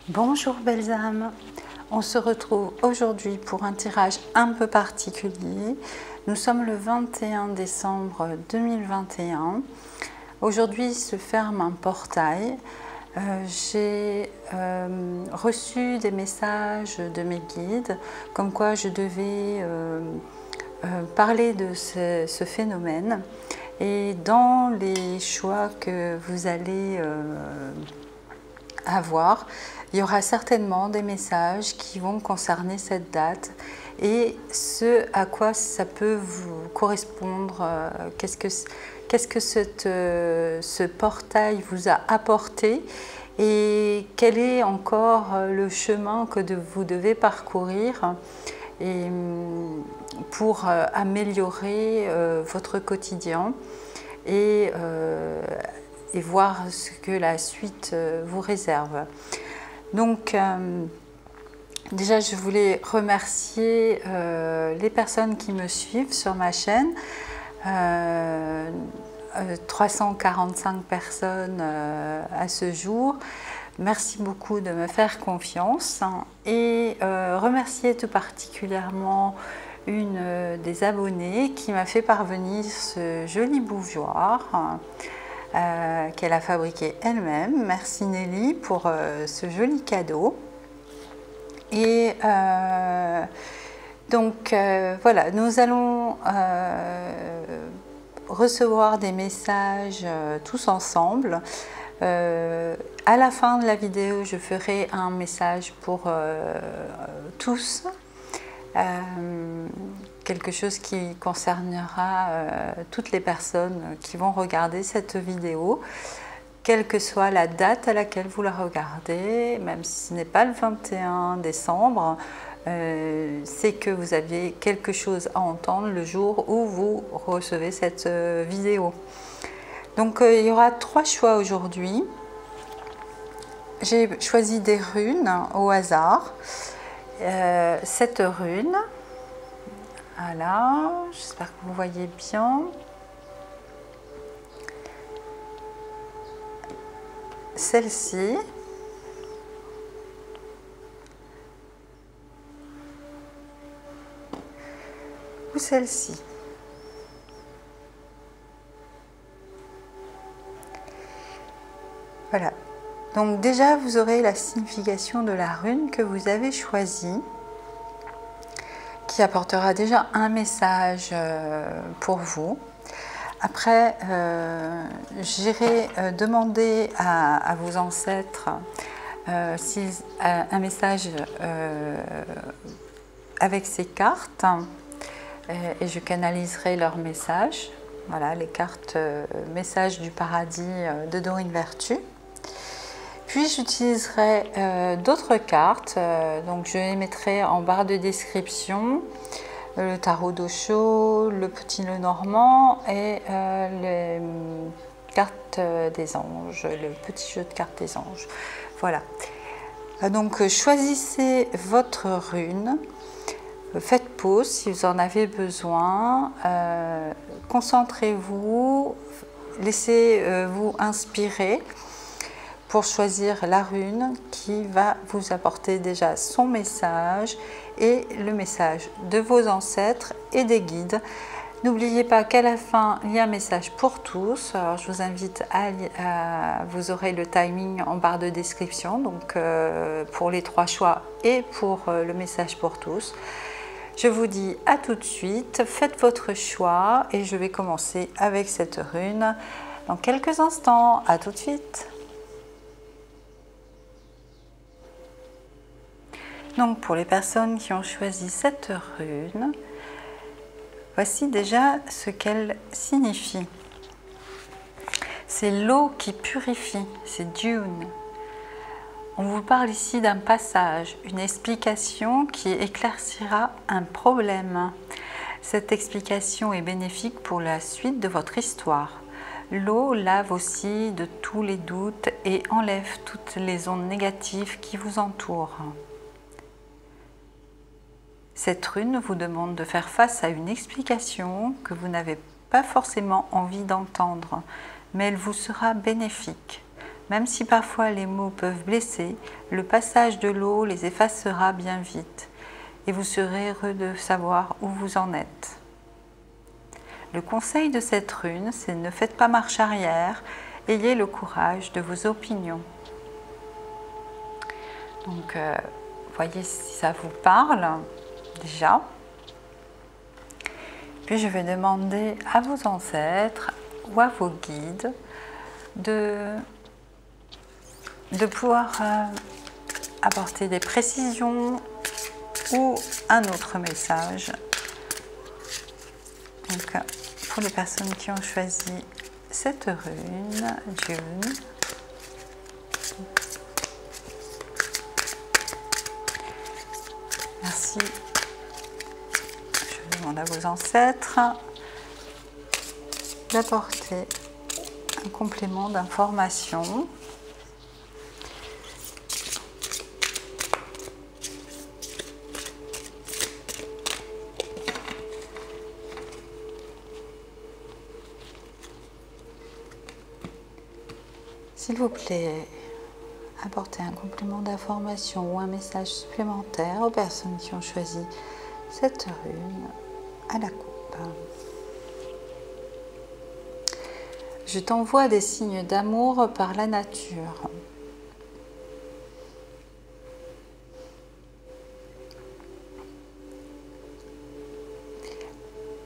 Bonjour belles âmes, on se retrouve aujourd'hui pour un tirage un peu particulier. Nous sommes le 21 décembre 2021. Aujourd'hui se ferme un portail. J'ai reçu des messages de mes guides comme quoi je devais parler de ce phénomène. Et dans les choix que vous allez avoir, il y aura certainement des messages qui vont concerner cette date et ce à quoi ça peut vous correspondre, qu'est-ce que ce portail vous a apporté et quel est encore le chemin que vous devez parcourir et pour améliorer votre quotidien et voir ce que la suite vous réserve. Donc, déjà, je voulais remercier les personnes qui me suivent sur ma chaîne. 345 personnes à ce jour. Merci beaucoup de me faire confiance et remercier tout particulièrement une des abonnées qui m'a fait parvenir ce joli bougeoir qu'elle a fabriqué elle-même. Merci Nelly pour ce joli cadeau. Et donc voilà, nous allons recevoir des messages tous ensemble. À la fin de la vidéo, je ferai un message pour tous. Quelque chose qui concernera toutes les personnes qui vont regarder cette vidéo, quelle que soit la date à laquelle vous la regardez, même si ce n'est pas le 21 décembre, c'est que vous avez quelque chose à entendre le jour où vous recevez cette vidéo. Donc il y aura 3 choix aujourd'hui. J'ai choisi des runes au hasard. Cette rune, voilà, j'espère que vous voyez bien. Celle-ci. Ou celle-ci. Voilà. Donc déjà, vous aurez la signification de la rune que vous avez choisie, qui apportera déjà un message pour vous. Après, j'irai demander à vos ancêtres un message avec ces cartes et je canaliserai leur message. Voilà, les cartes messages du paradis de Dorine Vertu. Puis j'utiliserai d'autres cartes, donc je les mettrai en barre de description, le tarot d'Osho, le petit Lenormand et les cartes des anges, le petit jeu de cartes des anges. Voilà. Donc choisissez votre rune, faites pause si vous en avez besoin, concentrez-vous, laissez-vous inspirer pour choisir la rune qui va vous apporter déjà son message et le message de vos ancêtres et des guides. N'oubliez pas qu'à la fin, il y a un message pour tous. Alors, je vous invite vous aurez le timing en barre de description, donc pour les 3 choix et pour le message pour tous. Je vous dis à tout de suite, faites votre choix et je vais commencer avec cette rune dans quelques instants. À tout de suite. Donc pour les personnes qui ont choisi cette rune, voici déjà ce qu'elle signifie. C'est l'eau qui purifie, c'est Dune. On vous parle ici d'un passage, une explication qui éclaircira un problème. Cette explication est bénéfique pour la suite de votre histoire. L'eau lave aussi de tous les doutes et enlève toutes les ondes négatives qui vous entourent. Cette rune vous demande de faire face à une explication que vous n'avez pas forcément envie d'entendre, mais elle vous sera bénéfique. Même si parfois les mots peuvent blesser, le passage de l'eau les effacera bien vite et vous serez heureux de savoir où vous en êtes. Le conseil de cette rune, c'est ne faites pas marche arrière, ayez le courage de vos opinions. Donc, voyez si ça vous parle déjà. Puis je vais demander à vos ancêtres ou à vos guides de pouvoir apporter des précisions ou un autre message. Donc, pour les personnes qui ont choisi cette rune, June, merci. Je demande à vos ancêtres d'apporter un complément d'information. S'il vous plaît, apportez un complément d'information ou un message supplémentaire aux personnes qui ont choisi cette rune à la coupe. Je t'envoie des signes d'amour par la nature.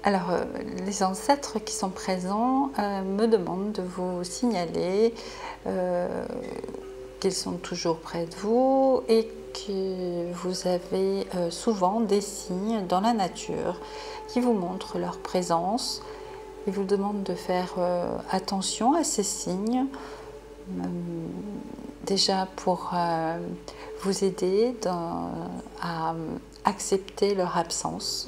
Alors, les ancêtres qui sont présents me demandent de vous signaler qu'ils sont toujours près de vous et que vous avez souvent des signes dans la nature qui vous montrent leur présence. Ils vous demandent de faire attention à ces signes, déjà pour vous aider à accepter leur absence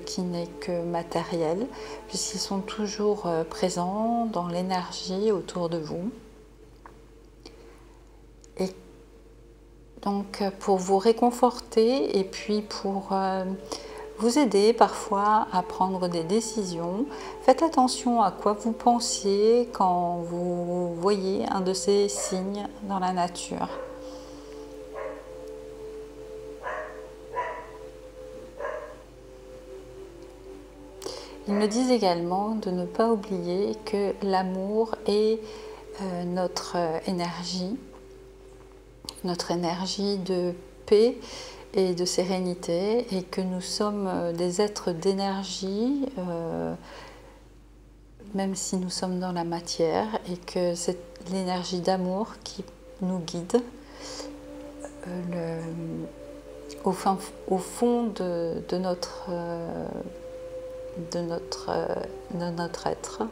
qui n'est que matérielle, puisqu'ils sont toujours présents dans l'énergie autour de vous. Et donc pour vous réconforter et puis pour vous aider parfois à prendre des décisions, faites attention à quoi vous pensiez quand vous voyez un de ces signes dans la nature. Ils me disent également de ne pas oublier que l'amour est notre énergie de paix et de sérénité, et que nous sommes des êtres d'énergie, même si nous sommes dans la matière, et que c'est l'énergie d'amour qui nous guide au fond de notre être.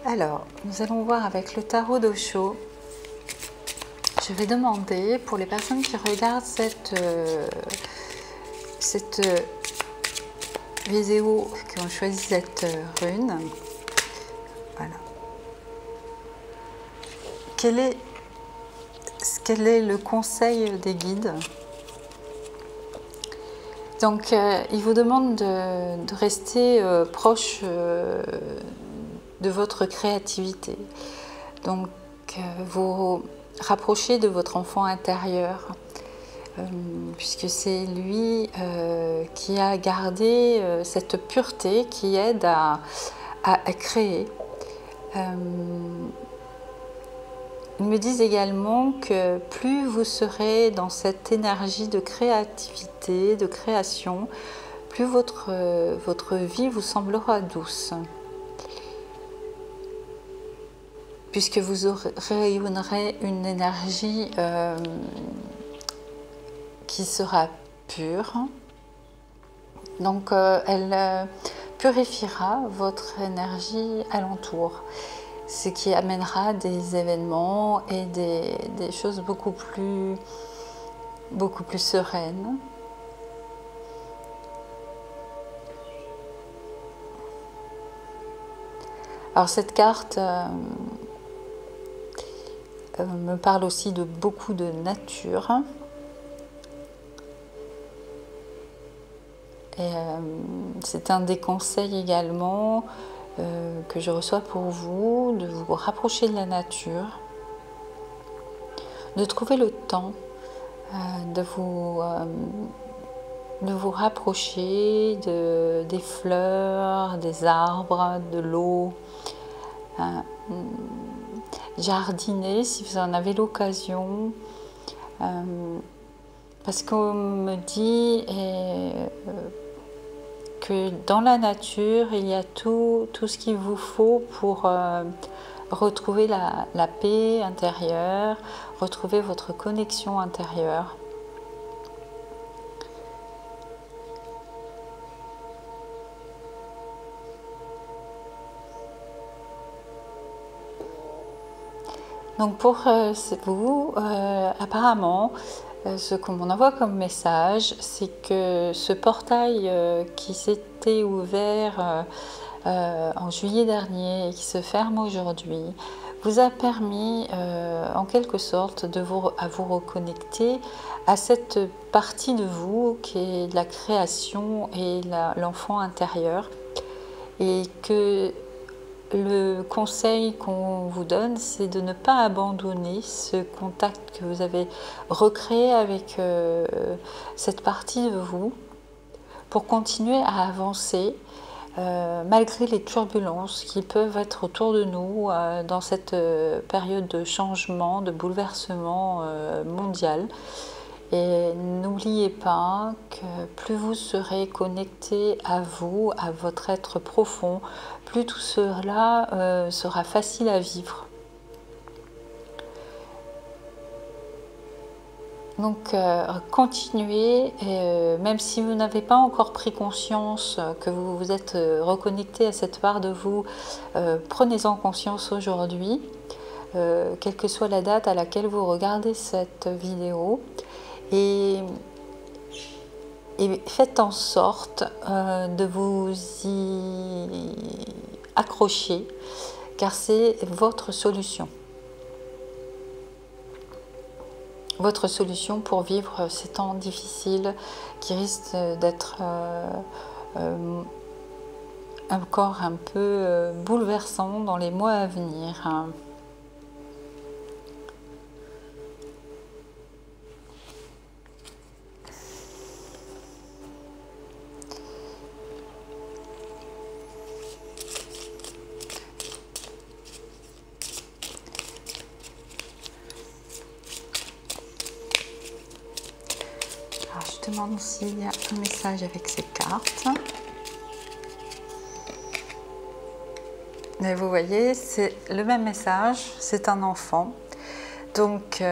Alors, nous allons voir avec le tarot d'Osho. Je vais demander, pour les personnes qui regardent cette vidéo, qui ont choisi cette rune, voilà. Quel est le conseil des guides? Donc, ils vous demandent de rester proche de votre créativité. Donc, vous rapprocher de votre enfant intérieur, puisque c'est lui qui a gardé cette pureté qui aide à créer. Ils me disent également que plus vous serez dans cette énergie de créativité, de création, plus votre vie vous semblera douce. Puisque vous rayonnerez une énergie qui sera pure. Donc elle purifiera votre énergie alentour, ce qui amènera des événements et des choses beaucoup plus sereines. Alors cette carte me parle aussi de beaucoup de nature. Et c'est un des conseils également que je reçois pour vous, de vous rapprocher de la nature, de trouver le temps de vous rapprocher des fleurs, des arbres, de l'eau, jardiner si vous en avez l'occasion, parce qu'on me dit que dans la nature il y a tout ce qu'il vous faut pour retrouver la paix intérieure, retrouver votre connexion intérieure. Donc pour vous, apparemment, ce qu'on m'en envoie comme message, c'est que ce portail qui s'était ouvert en juillet dernier et qui se ferme aujourd'hui, vous a permis en quelque sorte de vous reconnecter à cette partie de vous qui est de la création et l'enfant intérieur, et que le conseil qu'on vous donne, c'est de ne pas abandonner ce contact que vous avez recréé avec cette partie de vous pour continuer à avancer malgré les turbulences qui peuvent être autour de nous dans cette période de changement, de bouleversement mondial. Et n'oubliez pas que plus vous serez connecté à vous, à votre être profond, plus tout cela sera facile à vivre. Donc continuez, et, même si vous n'avez pas encore pris conscience que vous vous êtes reconnecté à cette part de vous, prenez-en conscience aujourd'hui, quelle que soit la date à laquelle vous regardez cette vidéo. Et faites en sorte de vous y accrocher, car c'est votre solution. Votre solution pour vivre ces temps difficiles qui risquent d'être encore un peu bouleversants dans les mois à venir. Je demande s'il y a un message avec ces cartes. Et vous voyez, c'est le même message, c'est un enfant. Donc,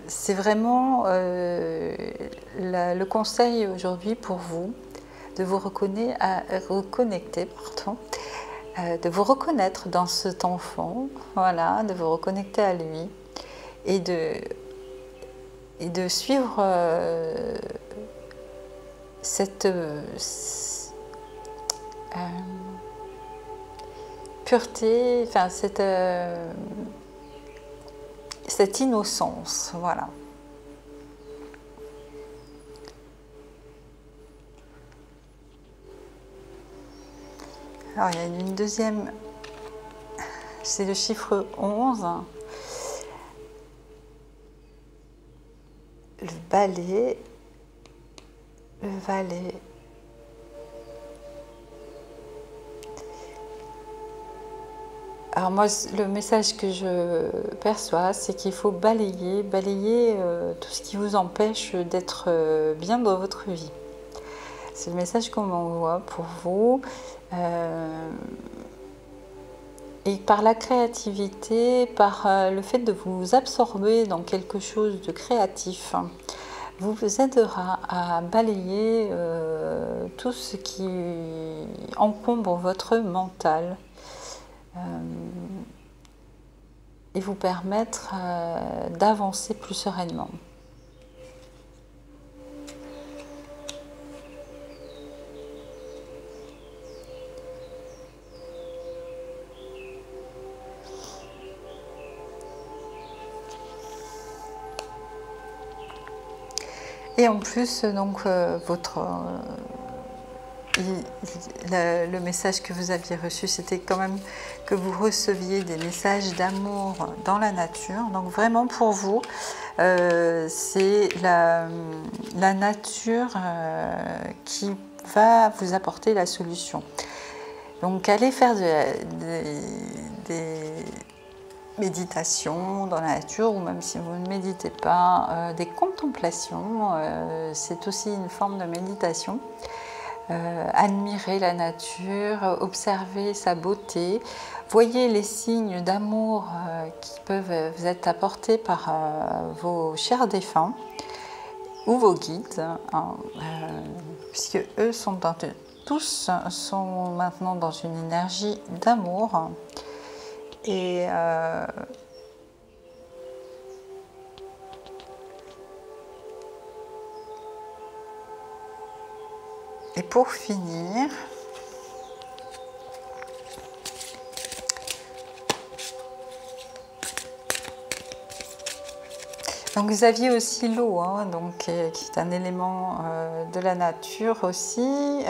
c'est vraiment le conseil aujourd'hui pour vous de vous reconnecter, de vous reconnaître dans cet enfant, voilà, de vous reconnecter à lui et de suivre cette pureté, enfin cette innocence, voilà. Alors il y a une deuxième, c'est le chiffre 11. Le balai, le valet. Alors moi, le message que je perçois, c'est qu'il faut balayer tout ce qui vous empêche d'être bien dans votre vie. C'est le message qu'on m'envoie pour vous. Et par la créativité, par le fait de vous absorber dans quelque chose de créatif, vous aidera à balayer tout ce qui encombre votre mental et vous permettre d'avancer plus sereinement. Et en plus, donc, le message que vous aviez reçu, c'était quand même que vous receviez des messages d'amour dans la nature. Donc vraiment pour vous, c'est la nature qui va vous apporter la solution. Donc allez faire des méditations dans la nature, ou même si vous ne méditez pas, des contemplations, c'est aussi une forme de méditation. Admirez la nature, observez sa beauté, voyez les signes d'amour qui peuvent vous être apportés par vos chers défunts ou vos guides, hein, puisque eux tous sont maintenant dans une énergie d'amour. Et pour finir, donc vous aviez aussi l'eau, hein, donc, qui est un élément de la nature aussi.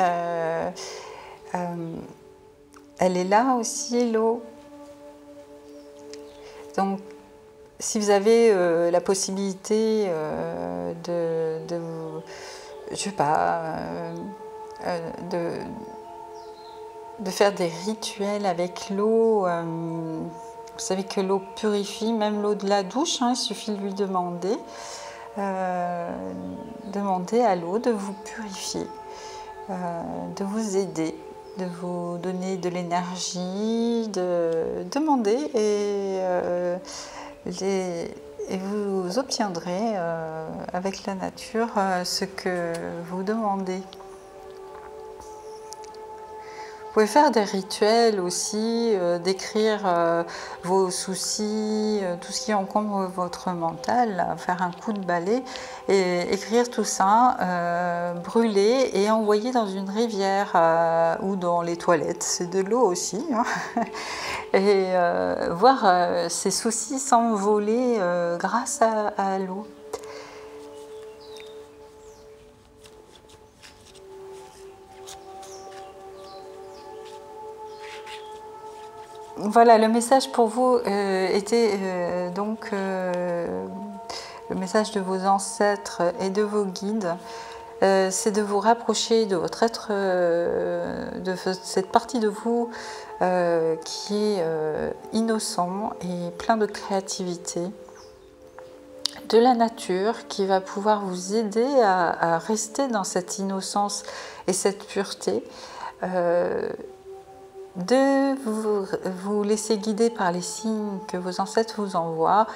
Elle est là aussi, l'eau. Donc, si vous avez la possibilité je sais pas, de faire des rituels avec l'eau. Vous savez que l'eau purifie, même l'eau de la douche, hein, il suffit de lui demander. Demandez à l'eau de vous purifier, de vous aider, de vous donner de l'énergie, de demander et vous obtiendrez avec la nature ce que vous demandez. Vous pouvez faire des rituels aussi, d'écrire vos soucis, tout ce qui encombre votre mental, faire un coup de balai et écrire tout ça, brûler et envoyer dans une rivière ou dans les toilettes. C'est de l'eau aussi. Hein. Et voir ces soucis s'envoler grâce à l'eau. Voilà, le message pour vous était donc le message de vos ancêtres et de vos guides. C'est de vous rapprocher de votre être, de cette partie de vous qui est innocent et plein de créativité, de la nature qui va pouvoir vous aider à rester dans cette innocence et cette pureté. De vous laisser guider par les signes que vos ancêtres vous envoient.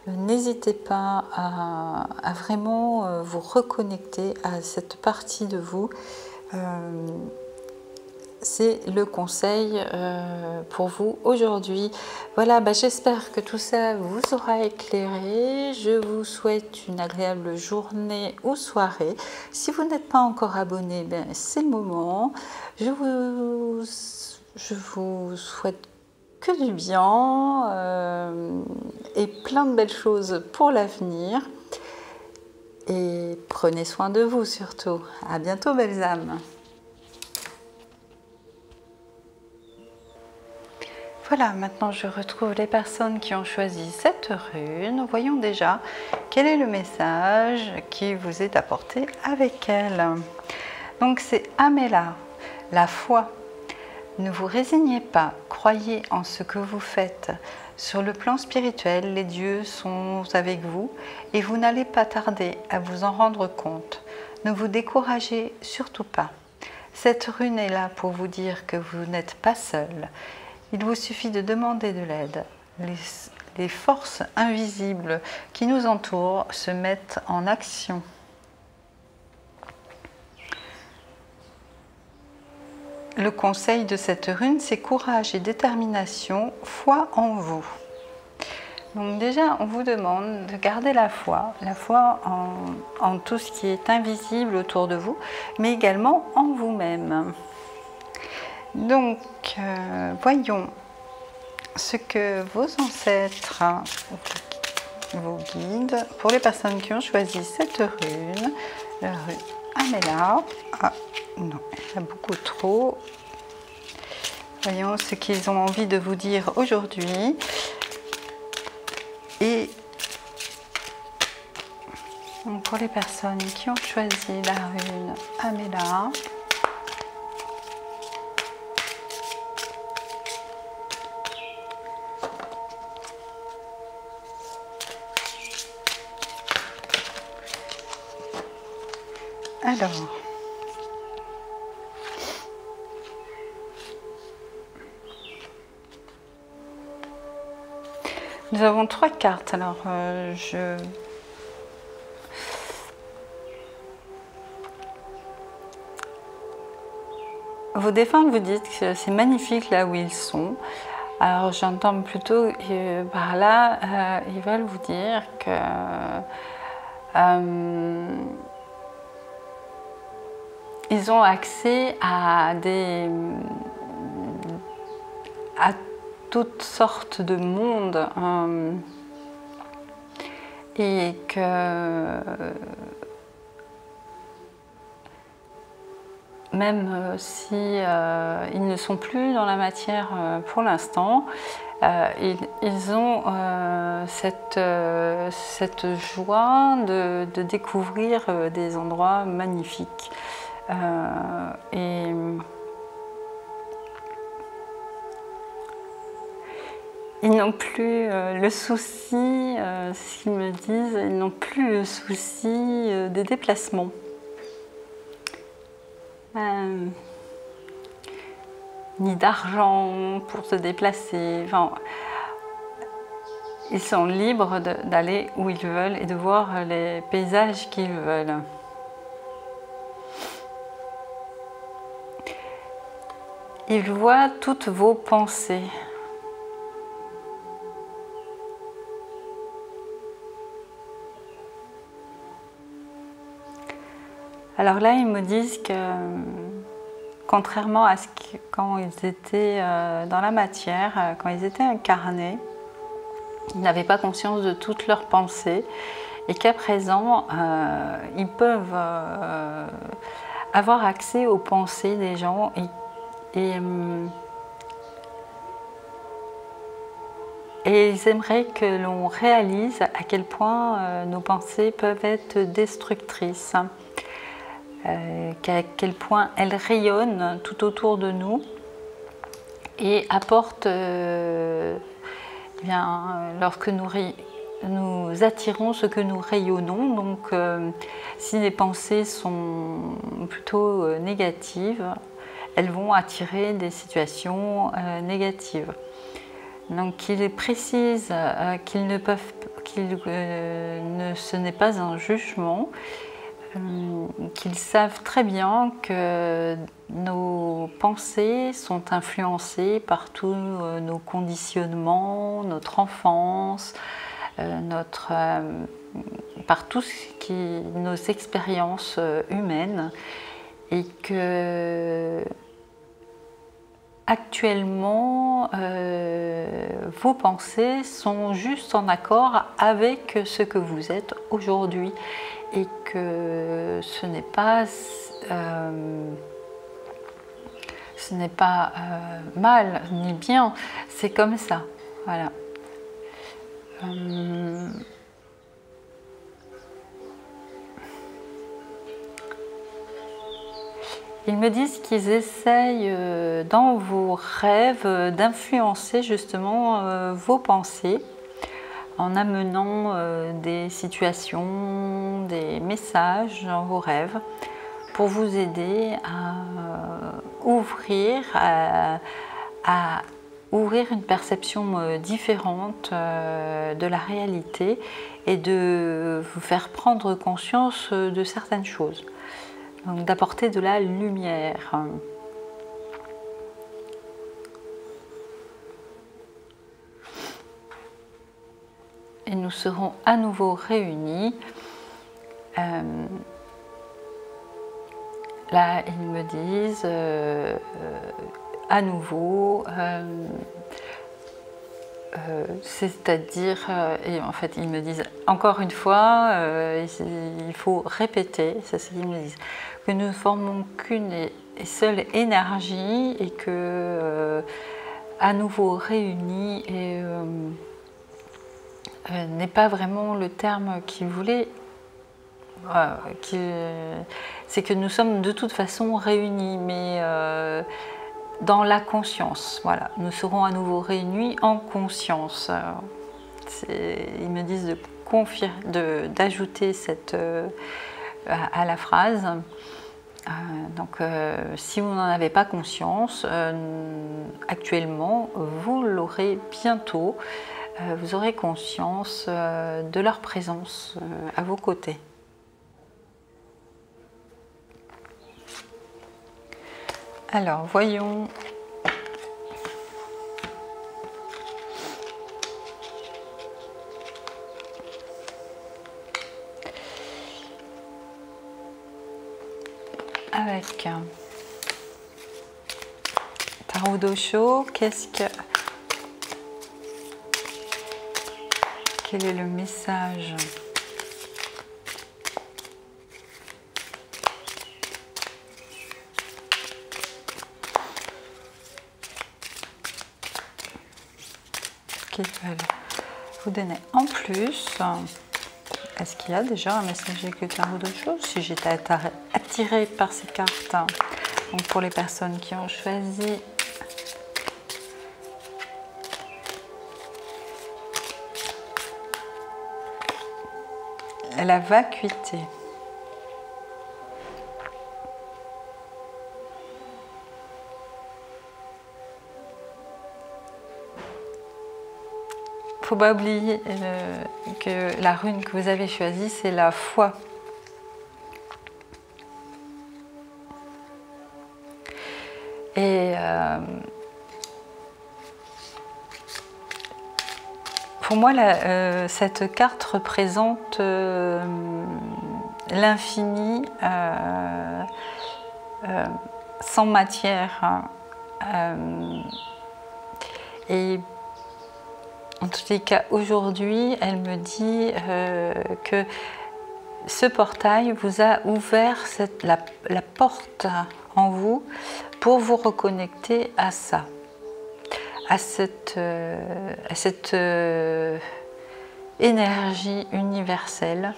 N'hésitez pas à vraiment vous reconnecter à cette partie de vous. C'est le conseil pour vous aujourd'hui. Voilà, j'espère que tout ça vous aura éclairé. Je vous souhaite une agréable journée ou soirée. Si vous n'êtes pas encore abonné, c'est le moment. Je vous souhaite que du bien et plein de belles choses pour l'avenir. Et prenez soin de vous surtout. À bientôt, belles âmes. Voilà, maintenant je retrouve les personnes qui ont choisi cette rune. Voyons déjà quel est le message qui vous est apporté avec elle. Donc c'est Amela, la foi. Ne vous résignez pas, croyez en ce que vous faites. Sur le plan spirituel, les dieux sont avec vous et vous n'allez pas tarder à vous en rendre compte. Ne vous découragez surtout pas. Cette rune est là pour vous dire que vous n'êtes pas seul. Il vous suffit de demander de l'aide. Les forces invisibles qui nous entourent se mettent en action. Le conseil de cette rune, c'est courage et détermination, foi en vous. Donc déjà, on vous demande de garder la foi en tout ce qui est invisible autour de vous, mais également en vous-même. Donc, voyons ce que vos ancêtres, vos guides, pour les personnes qui ont choisi cette rune, La rue Améla. Ah non, il y a beaucoup trop. Voyons ce qu'ils ont envie de vous dire aujourd'hui. Et donc pour les personnes qui ont choisi la rune Améla, alors, nous avons 3 cartes. Alors, vos défunts vous disent que c'est magnifique là où ils sont. Alors, j'entends plutôt par là, ils veulent vous dire que ils ont accès à toutes sortes de mondes et que même si ils ne sont plus dans la matière pour l'instant, ils ont cette joie de découvrir des endroits magnifiques. Et ils n'ont plus le souci, ce qu'ils me disent, ils n'ont plus le souci des déplacements. Ni d'argent pour se déplacer. Enfin, ils sont libres d'aller où ils veulent et de voir les paysages qu'ils veulent. Ils voient toutes vos pensées. Alors là, ils me disent que, contrairement à ce que, quand ils étaient dans la matière, quand ils étaient incarnés, ils n'avaient pas conscience de toutes leurs pensées et qu'à présent, ils peuvent avoir accès aux pensées des gens et ils aimeraient que l'on réalise à quel point nos pensées peuvent être destructrices. À quel point elles rayonnent tout autour de nous et apportent, lorsque nous attirons ce que nous rayonnons. Donc, si les pensées sont plutôt négatives, elles vont attirer des situations négatives. Donc, il précise ce n'est pas un jugement. Qu'ils savent très bien que nos pensées sont influencées par tous nos conditionnements, notre enfance, par tout nos expériences humaines, et que actuellement vos pensées sont juste en accord avec ce que vous êtes aujourd'hui. Et que ce n'est pas mal ni bien, c'est comme ça. Voilà. Ils me disent qu'ils essayent dans vos rêves d'influencer justement vos pensées, en amenant des situations, des messages dans vos rêves pour vous aider à ouvrir une perception différente de la réalité et de vous faire prendre conscience de certaines choses. Donc d'apporter de la lumière. Et nous serons à nouveau réunis. Là, ils me disent à nouveau c'est-à-dire, et en fait ils me disent encore une fois, il faut répéter, c'est ce qu'ils me disent, que nous ne formons qu'une et seule énergie et que à nouveau réunis et n'est pas vraiment le terme qu'ils voulaient. C'est que nous sommes de toute façon réunis, mais dans la conscience. Voilà, nous serons à nouveau réunis en conscience. Ils me disent d'ajouter à la phrase. Donc, si vous n'en avez pas conscience, actuellement, vous l'aurez bientôt. Vous aurez conscience de leur présence à vos côtés. Alors, voyons. Avec Tarot d'Osho, quel est le message ? Qu'ils veulent vous donner en plus. Est-ce qu'il y a déjà un message avec le Tarot d'Osho? Si j'étais attirée par ces cartes, donc pour les personnes qui ont choisi la vacuité. Il ne faut pas oublier que la rune que vous avez choisie, c'est la foi. Et pour moi, cette carte représente l'infini sans matière. Et en tous les cas, aujourd'hui, elle me dit que ce portail vous a ouvert la porte en vous pour vous reconnecter à ça, à cette énergie universelle.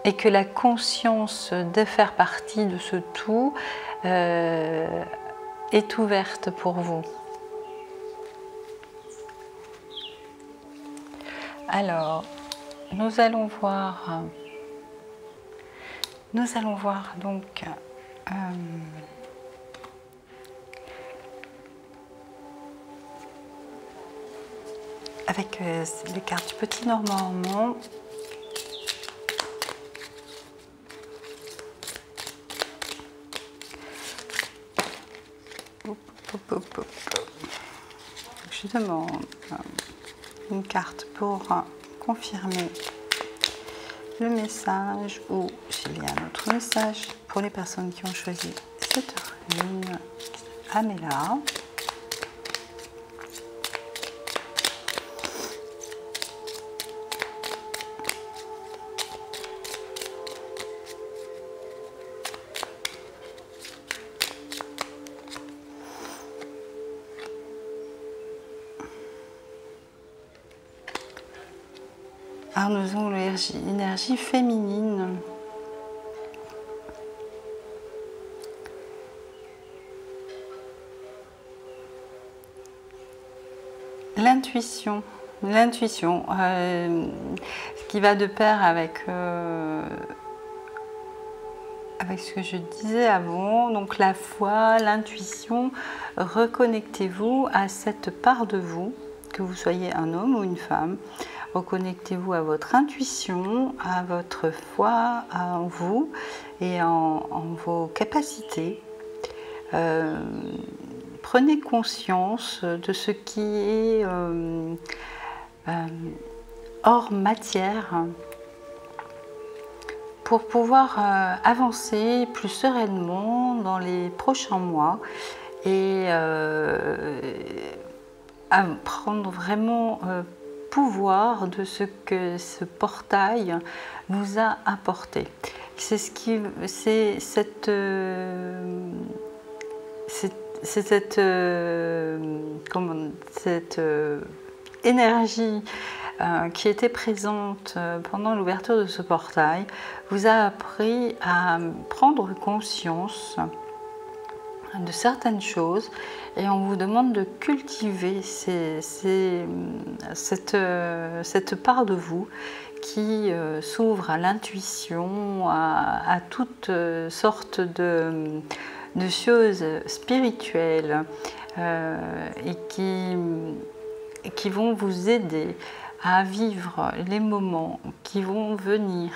Et que la conscience de faire partie de ce tout est ouverte pour vous. Alors, nous allons voir donc avec les cartes du Petit Normand. Je demande une carte pour confirmer le message ou s'il y a un autre message pour les personnes qui ont choisi cette rune. Amela. Alors nous avons l'énergie féminine. L'intuition, ce qui va de pair avec ce que je disais avant, donc la foi, l'intuition. Reconnectez-vous à cette part de vous, que vous soyez un homme ou une femme. Reconnectez-vous à votre intuition, à votre foi en vous et en vos capacités. Prenez conscience de ce qui est hors matière pour pouvoir avancer plus sereinement dans les prochains mois et à prendre vraiment pouvoir de ce que ce portail vous a apporté. C'est cette énergie qui était présente pendant l'ouverture de ce portail vous a appris à prendre conscience de certaines choses et on vous demande de cultiver cette part de vous qui s'ouvre à l'intuition, à toutes sortes de choses spirituelles et qui vont vous aider à vivre les moments qui vont venir.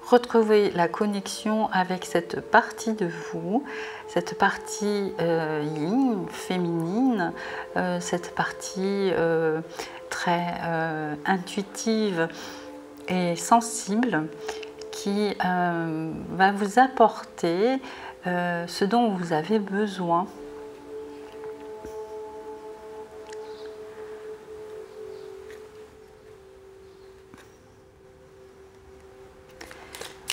Retrouver la connexion avec cette partie de vous, cette partie yin, féminine, cette partie très intuitive et sensible qui va vous apporter ce dont vous avez besoin.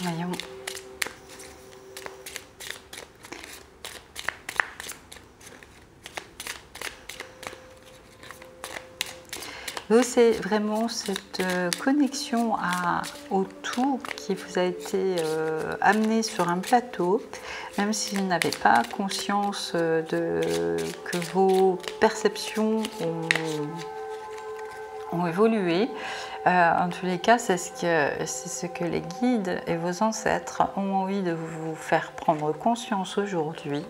Voyons. C'est vraiment cette connexion au tout qui vous a été amené sur un plateau, même si vous n'avez pas conscience que vos perceptions ont évolué. En tous les cas, c'est ce que les guides et vos ancêtres ont envie de vous faire prendre conscience aujourd'hui.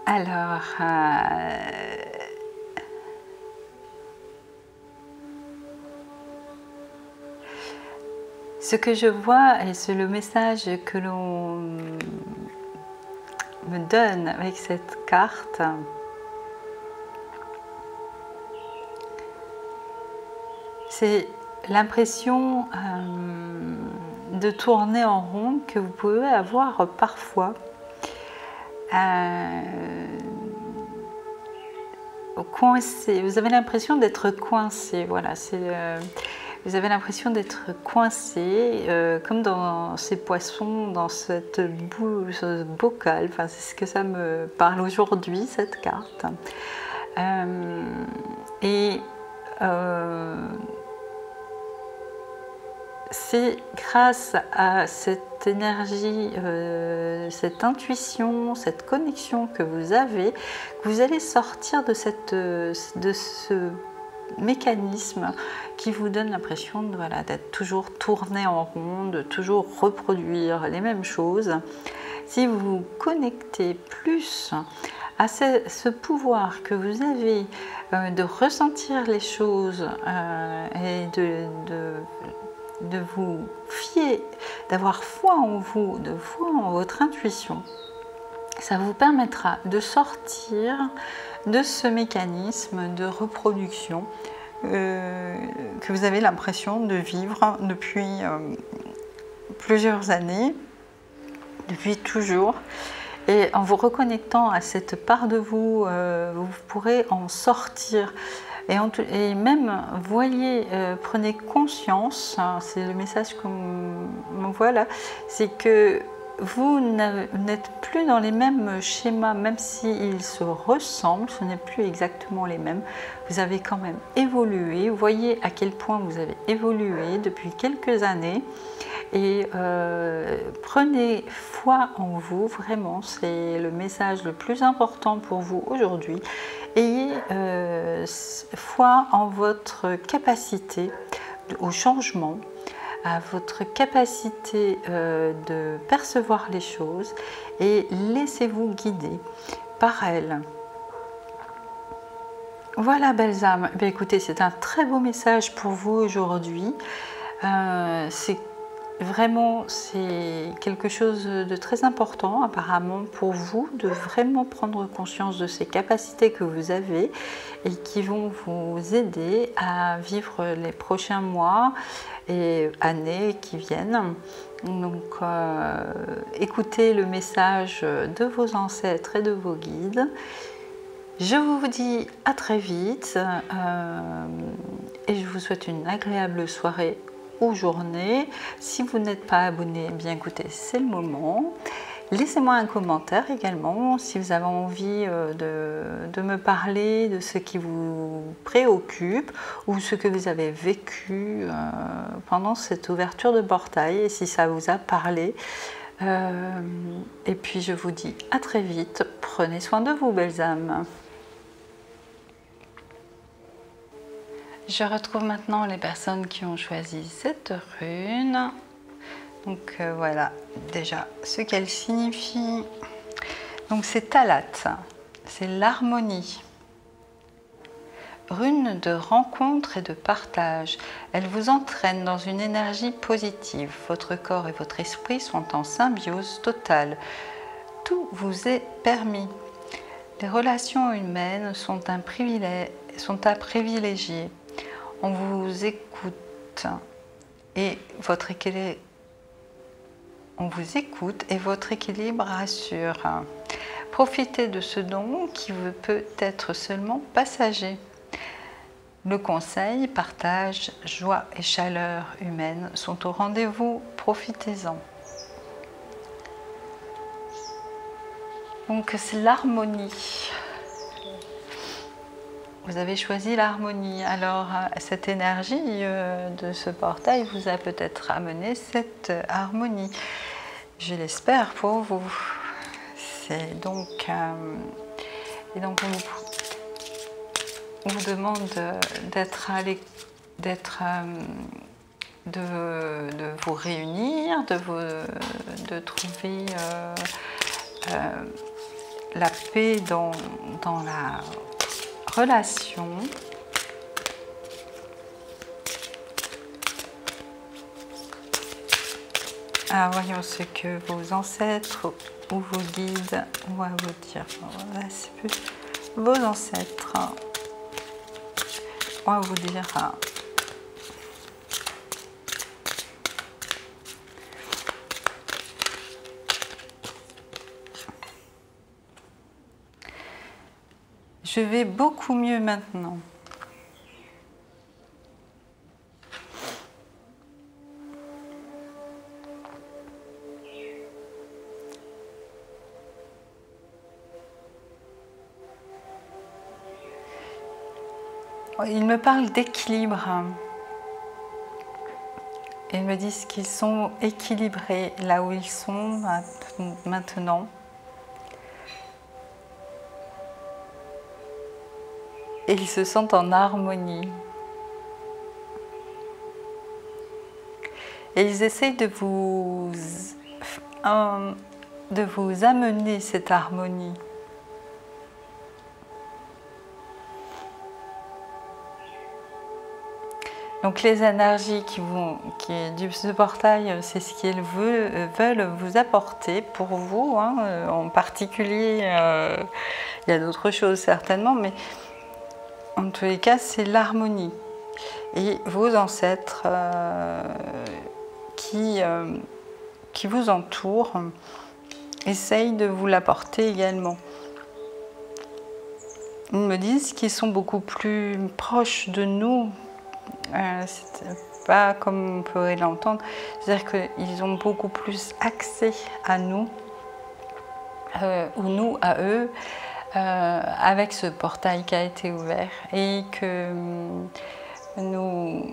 Alors, ce que je vois et c'est le message que l'on me donne avec cette carte, c'est l'impression de tourner en rond que vous pouvez avoir parfois. Coincé, vous avez l'impression d'être coincé, voilà, vous avez l'impression d'être coincé comme dans ces poissons, dans cette boule, ce bocal, enfin, c'est ce que ça me parle aujourd'hui, cette carte. C'est grâce à cette énergie, cette intuition, cette connexion que vous avez, que vous allez sortir de ce mécanisme qui vous donne l'impression d'être toujours tourné en rond, de toujours reproduire les mêmes choses. Si vous vous connectez plus à ce pouvoir que vous avez de ressentir les choses et de vous fier, d'avoir foi en vous, de foi en votre intuition, ça vous permettra de sortir de ce mécanisme de reproduction que vous avez l'impression de vivre depuis plusieurs années, depuis toujours. Et en vous reconnectant à cette part de vous, vous pourrez en sortir. Et même, voyez, prenez conscience, hein, c'est le message qu'on m'envoie là, c'est que vous n'êtes plus dans les mêmes schémas, même s'ils se ressemblent, ce n'est plus exactement les mêmes. Vous avez quand même évolué, voyez à quel point vous avez évolué depuis quelques années. Et prenez foi en vous, vraiment, c'est le message le plus important pour vous aujourd'hui. Ayez foi en votre capacité au changement, à votre capacité de percevoir les choses et laissez-vous guider par elles. Voilà, belles âmes. Bien, écoutez, c'est un très beau message pour vous aujourd'hui. C'est vraiment, c'est quelque chose de très important apparemment pour vous, de vraiment prendre conscience de ces capacités que vous avez et qui vont vous aider à vivre les prochains mois et années qui viennent. Donc, écoutez le message de vos ancêtres et de vos guides. Je vous dis à très vite et je vous souhaite une agréable soirée ou journée. Si vous n'êtes pas abonné, eh bien écoutez, c'est le moment. Laissez-moi un commentaire également si vous avez envie de me parler de ce qui vous préoccupe ou ce que vous avez vécu pendant cette ouverture de portail et si ça vous a parlé. Et puis je vous dis à très vite. Prenez soin de vous, belles âmes. Je retrouve maintenant les personnes qui ont choisi cette rune. Donc voilà déjà ce qu'elle signifie. Donc c'est Talat, c'est l'harmonie. Rune de rencontre et de partage. Elle vous entraîne dans une énergie positive. Votre corps et votre esprit sont en symbiose totale. Tout vous est permis. Les relations humaines sont à privilégier. On vous écoute et votre équilibre rassure. Profitez de ce don qui peut être seulement passager. Le conseil, partage, joie et chaleur humaine sont au rendez-vous. Profitez-en. Donc c'est l'harmonie. Vous avez choisi l'harmonie. Alors cette énergie de ce portail vous a peut-être amené cette harmonie. Je l'espère pour vous. C'est donc et donc on vous demande de vous réunir, de trouver la paix dans la relation. Alors voyons ce que vos ancêtres ou vos guides vont vous dire. Voilà, c'est plus vos ancêtres vont vous dire. Je vais beaucoup mieux maintenant. Ils me parlent d'équilibre. Ils me disent qu'ils sont équilibrés là où ils sont maintenant. Et ils se sentent en harmonie. Et ils essayent de vous amener cette harmonie. Donc les énergies du ce portail, c'est ce qu'elles veulent vous apporter pour vous. En particulier, il y a d'autres choses certainement, mais en tous les cas, c'est l'harmonie. Et vos ancêtres qui vous entourent essayent de vous l'apporter également. Ils me disent qu'ils sont beaucoup plus proches de nous. C'est pas comme on pourrait l'entendre. C'est-à-dire qu'ils ont beaucoup plus accès à nous, ou nous à eux, avec ce portail qui a été ouvert. Et que nous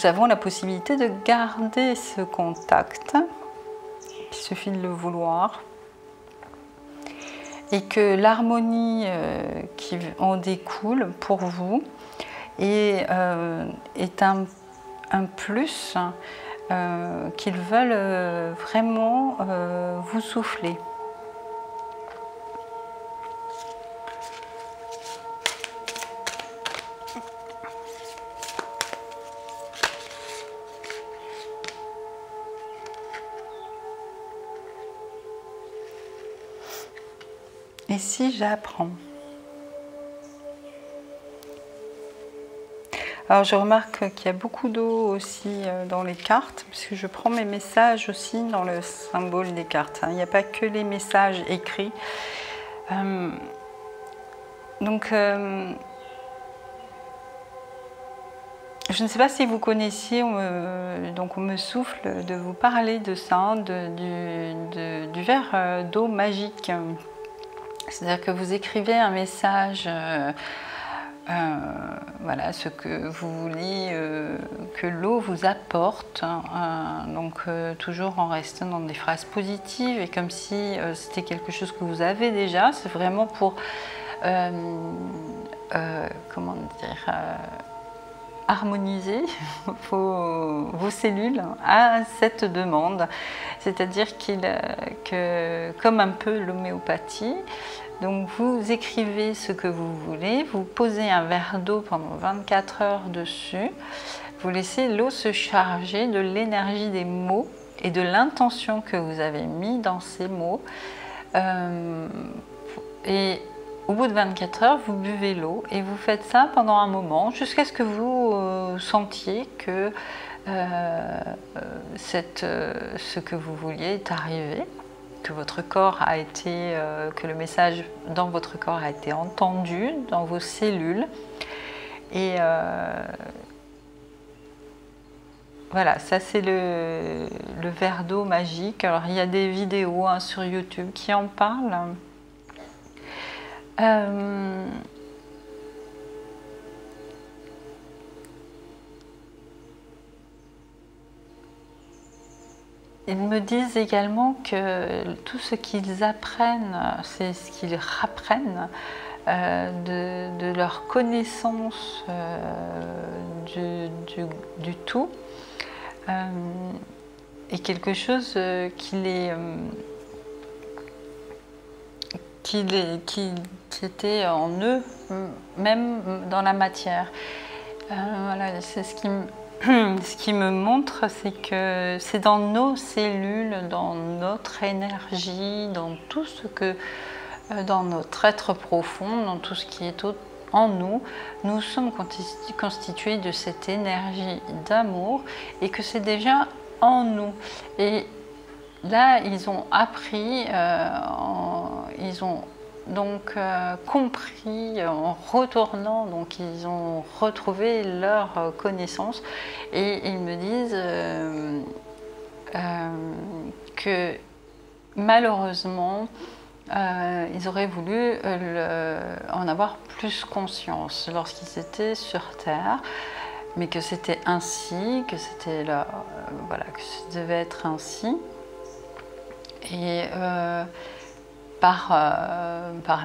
avons la possibilité de garder ce contact. Il suffit de le vouloir. Et que l'harmonie qui en découle pour vous est un plus qu'ils veulent vraiment vous souffler. Et si j'apprends? Alors je remarque qu'il y a beaucoup d'eau aussi dans les cartes, puisque je prends mes messages aussi dans le symbole des cartes. Il n'y a pas que les messages écrits. Donc je ne sais pas si vous connaissiez, on me souffle de vous parler de ça, du verre d'eau magique. C'est-à-dire que vous écrivez un message, voilà, ce que vous voulez que l'eau vous apporte, donc toujours en restant dans des phrases positives et comme si c'était quelque chose que vous avez déjà. C'est vraiment pour, comment dire, harmoniser vos cellules à cette demande, c'est-à-dire que comme un peu l'homéopathie, donc vous écrivez ce que vous voulez, vous posez un verre d'eau pendant 24 heures dessus, vous laissez l'eau se charger de l'énergie des mots et de l'intention que vous avez mis dans ces mots, et au bout de 24 heures, vous buvez l'eau et vous faites ça pendant un moment jusqu'à ce que vous sentiez que ce que vous vouliez est arrivé, que votre corps a été, que le message dans votre corps a été entendu dans vos cellules. Et voilà, ça c'est le verre d'eau magique. Alors il y a des vidéos sur YouTube qui en parlent. Ils me disent également que tout ce qu'ils apprennent, c'est ce qu'ils rapprennent de leur connaissance du tout, est quelque chose qui était en eux, même dans la matière. Voilà, c'est ce qui me montre, c'est que c'est dans nos cellules, dans notre énergie, dans tout ce que, dans notre être profond, dans tout ce qui est en nous, nous sommes constitués de cette énergie d'amour et que c'est déjà en nous. Et là, ils ont appris, ils ont donc compris en retournant, donc ils ont retrouvé leur connaissance et ils me disent que malheureusement, ils auraient voulu en avoir plus conscience lorsqu'ils étaient sur Terre, mais que c'était ainsi, que c'était là, voilà, que ça devait être ainsi. Et par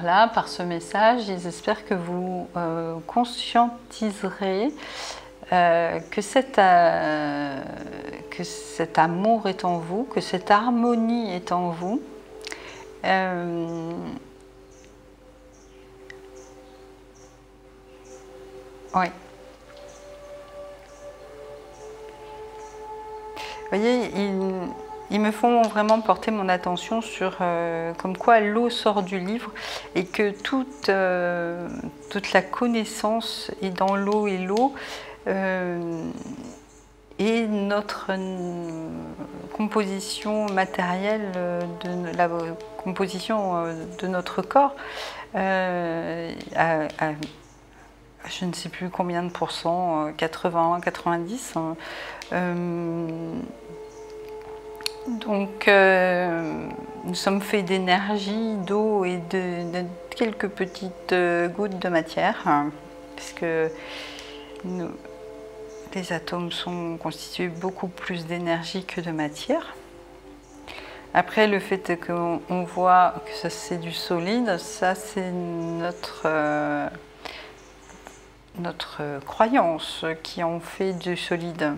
là, par ce message, ils espèrent que vous conscientiserez que cet amour est en vous, que cette harmonie est en vous. Oui. Vous voyez, ils me font vraiment porter mon attention sur comme quoi l'eau sort du livre et que toute la connaissance est dans l'eau et l'eau et notre composition matérielle, la composition de notre corps je ne sais plus combien de pourcents, 80, 90. Donc, nous sommes faits d'énergie, d'eau et de quelques petites gouttes de matière, puisque les atomes sont constitués beaucoup plus d'énergie que de matière. Après, le fait qu'on voit que ça c'est du solide, ça c'est notre croyance qui en fait du solide.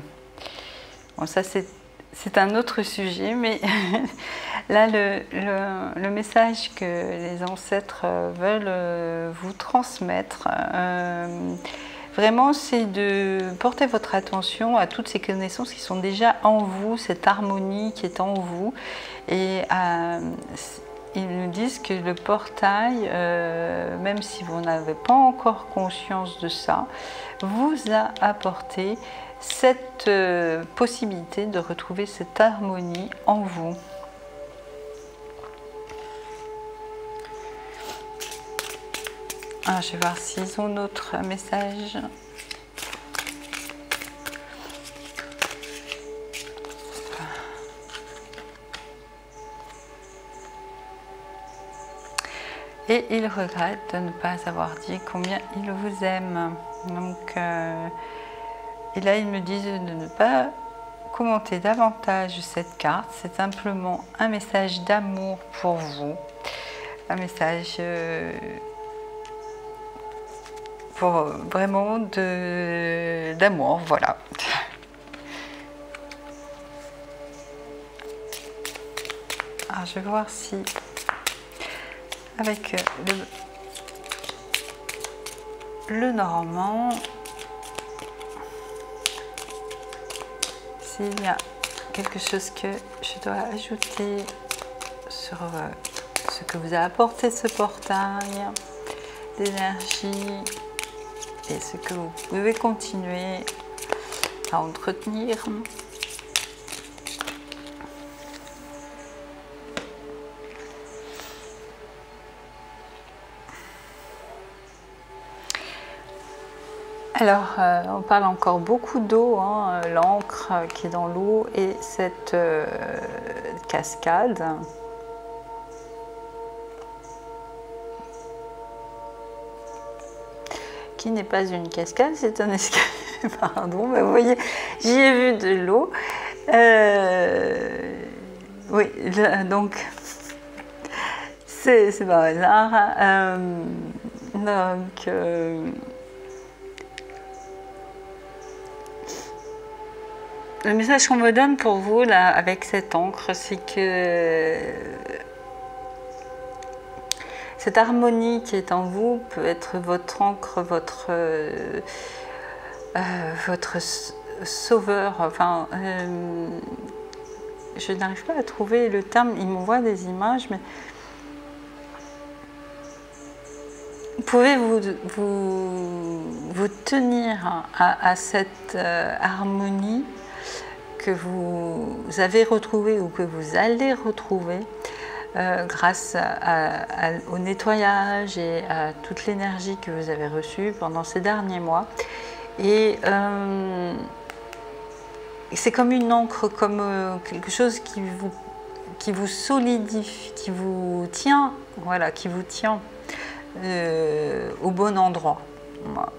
Bon, ça c'est un autre sujet, mais là le message que les ancêtres veulent vous transmettre, vraiment c'est de porter votre attention à toutes ces connaissances qui sont déjà en vous, cette harmonie qui est en vous, et ils nous disent que le portail, même si vous n'avez pas encore conscience de ça, vous a apporté cette possibilité de retrouver cette harmonie en vous. Je vais voir s'ils ont d'autres messages. Et ils regrettent de ne pas avoir dit combien ils vous aiment. Donc, et là, ils me disent de ne pas commenter davantage cette carte. C'est simplement un message d'amour pour vous. Un message pour vraiment d'amour, voilà. Alors, je vais voir si avec le normand, s'il y a quelque chose que je dois ajouter sur ce que vous a apporté ce portail d'énergie et ce que vous pouvez continuer à entretenir. Alors, on parle encore beaucoup d'eau, hein, l'encre qui est dans l'eau et cette cascade. Qui n'est pas une cascade, c'est un escalier. Pardon, mais vous voyez, j'y ai vu de l'eau. Oui, donc, c'est pas hasard. Donc, le message qu'on me donne pour vous, là, avec cette encre, c'est que cette harmonie qui est en vous peut être votre encre, votre sauveur. Enfin, je n'arrive pas à trouver le terme, il m'envoie des images, mais vous pouvez vous tenir à cette harmonie que vous avez retrouvé ou que vous allez retrouver grâce au nettoyage et à toute l'énergie que vous avez reçue pendant ces derniers mois. Et c'est comme une encre, comme quelque chose qui vous solidifie, qui vous tient, voilà, qui vous tient au bon endroit. Voilà.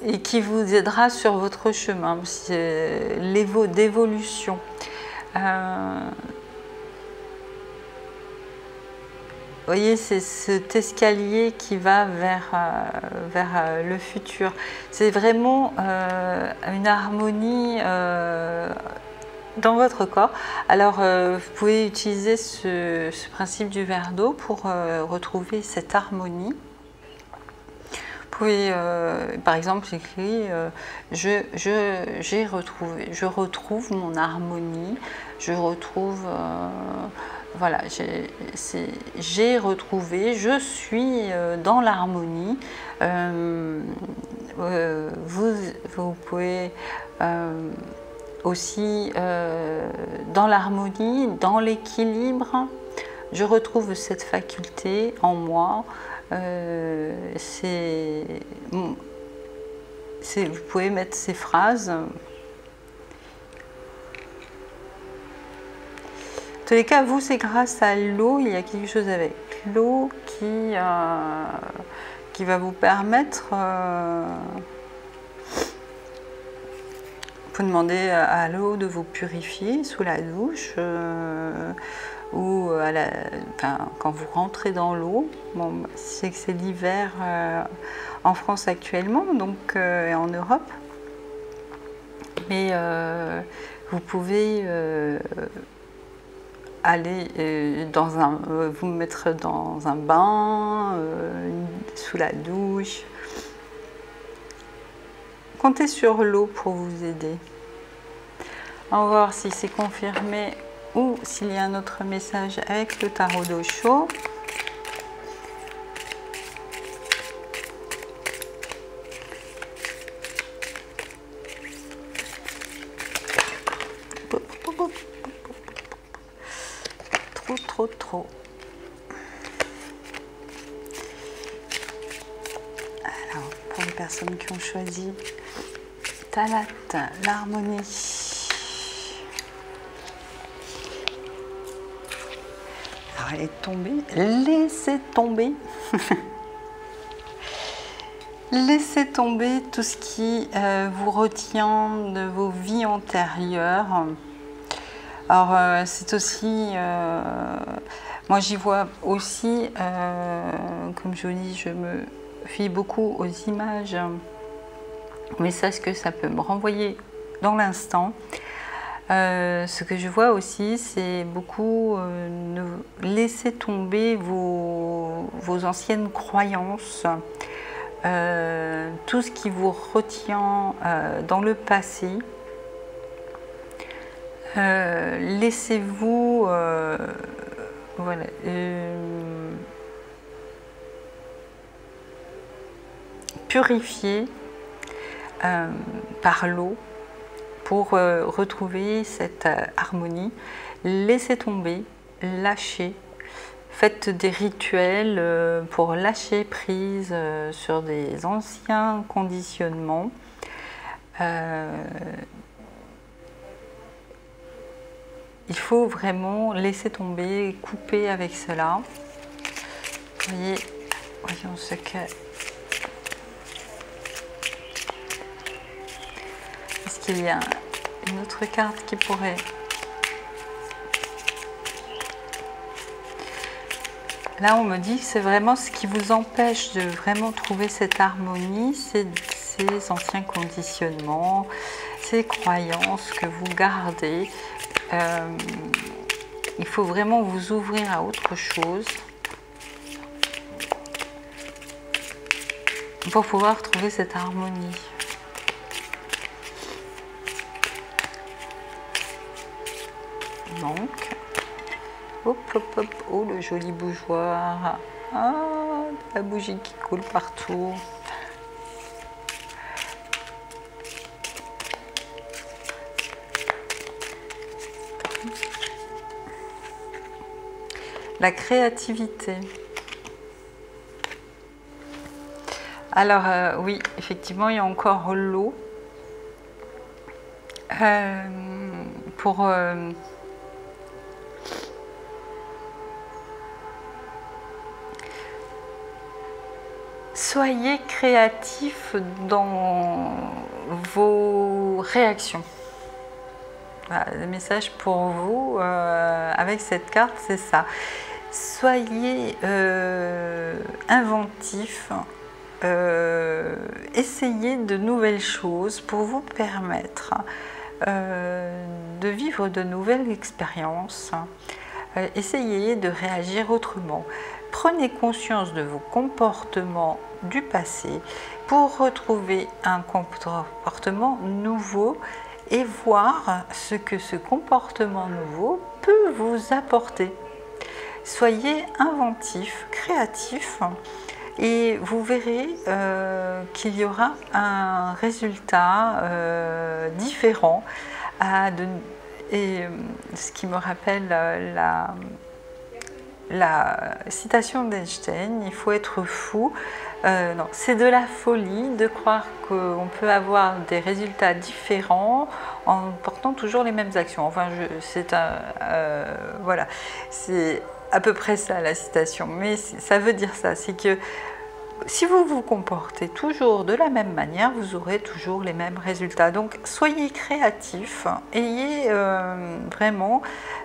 Et qui vous aidera sur votre chemin d'évolution. Vous voyez, c'est cet escalier qui va vers le futur. C'est vraiment une harmonie dans votre corps. Alors, vous pouvez utiliser ce principe du verre d'eau pour retrouver cette harmonie. Vous pouvez, par exemple, écrire je retrouve mon harmonie, je retrouve, voilà, j'ai retrouvé, je suis dans l'harmonie. Vous pouvez aussi, dans l'harmonie, dans l'équilibre, je retrouve cette faculté en moi. Vous pouvez mettre ces phrases. En tous les cas, vous, c'est grâce à l'eau, il y a quelque chose avec l'eau qui va vous permettre. Vous pouvez demander à l'eau de vous purifier sous la douche. Ou quand vous rentrez dans l'eau, bon, c'est que c'est l'hiver en France actuellement, donc et en Europe, mais vous pouvez aller vous mettre dans un bain, sous la douche. Comptez sur l'eau pour vous aider. On va voir si c'est confirmé ou s'il y a un autre message avec le tarot d'Osho. Trop. Alors, pour les personnes qui ont choisi Talat, l'harmonie. Alors, elle est tombée. Laissez tomber. Laissez tomber tout ce qui vous retient de vos vies antérieures. Alors, c'est aussi, moi j'y vois aussi, comme je vous dis, je me fie beaucoup aux images, aux messages que ça peut me renvoyer dans l'instant. Ce que je vois aussi, c'est beaucoup laisser tomber vos anciennes croyances, tout ce qui vous retient dans le passé. Laissez-vous voilà, purifier par l'eau pour retrouver cette harmonie. Laissez tomber, lâchez. Faites des rituels pour lâcher prise sur des anciens conditionnements. Il faut vraiment laisser tomber, couper avec cela. Voyons ce que... Est-ce qu'il y a une autre carte qui pourrait... Là, on me dit que c'est vraiment ce qui vous empêche de vraiment trouver cette harmonie, c'est ces anciens conditionnements, ces croyances que vous gardez. Il faut vraiment vous ouvrir à autre chose pour pouvoir trouver cette harmonie. Donc, hop, oh le joli bougeoir, ah, la bougie qui coule partout. La créativité. Alors oui, effectivement, il y a encore l'eau. Pour soyez créatif dans vos réactions. Voilà, le message pour vous avec cette carte, c'est ça. Soyez inventif, essayez de nouvelles choses pour vous permettre de vivre de nouvelles expériences. Essayez de réagir autrement. Prenez conscience de vos comportements du passé pour retrouver un comportement nouveau et voir ce que ce comportement nouveau peut vous apporter. Soyez inventif, créatif et vous verrez qu'il y aura un résultat différent. Et ce qui me rappelle la citation d'Einstein, il faut être fou. Non, c'est de la folie de croire qu'on peut avoir des résultats différents en portant toujours les mêmes actions. Enfin, voilà, c'est à peu près ça la citation. Mais ça veut dire ça, c'est que si vous vous comportez toujours de la même manière, vous aurez toujours les mêmes résultats. Donc, soyez créatifs, ayez vraiment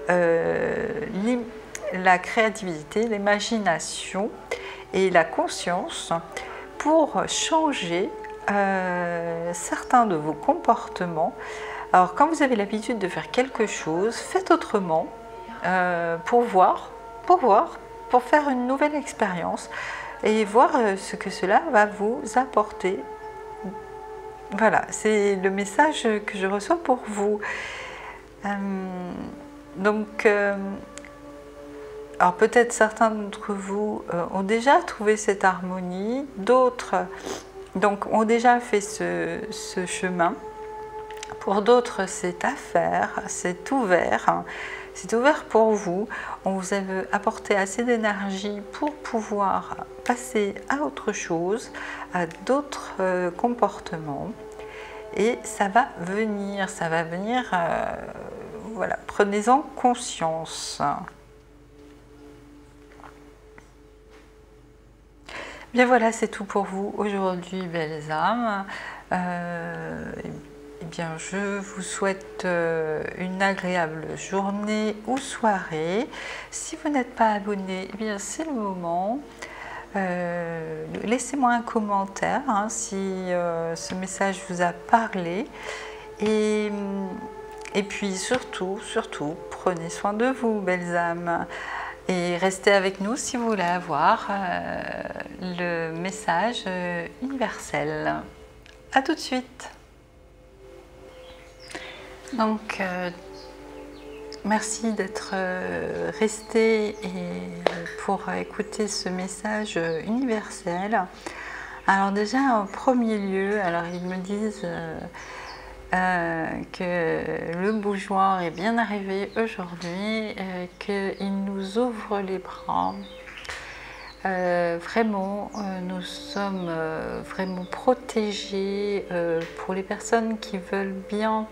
la créativité, l'imagination et la conscience pour changer certains de vos comportements. Alors, quand vous avez l'habitude de faire quelque chose, faites autrement pour faire une nouvelle expérience et voir ce que cela va vous apporter. Voilà, c'est le message que je reçois pour vous. Donc, alors peut-être certains d'entre vous ont déjà trouvé cette harmonie, d'autres donc ont déjà fait ce chemin. Pour d'autres, c'est à faire, c'est ouvert. C'est ouvert pour vous. On vous a apporté assez d'énergie pour pouvoir passer à autre chose, à d'autres comportements. Et ça va venir, voilà, prenez-en conscience. Bien voilà, c'est tout pour vous aujourd'hui, belles âmes. Eh bien, je vous souhaite une agréable journée ou soirée. Si vous n'êtes pas abonné, eh bien c'est le moment. Laissez-moi un commentaire hein, si ce message vous a parlé. Et puis surtout, prenez soin de vous, belles âmes. Et restez avec nous si vous voulez avoir le message universel. À tout de suite. Donc, merci d'être resté pour écouter ce message universel. Alors déjà, en premier lieu, alors ils me disent que le bougeoir est bien arrivé aujourd'hui, qu'il nous ouvre les bras. Vraiment, nous sommes vraiment protégés pour les personnes qui veulent bien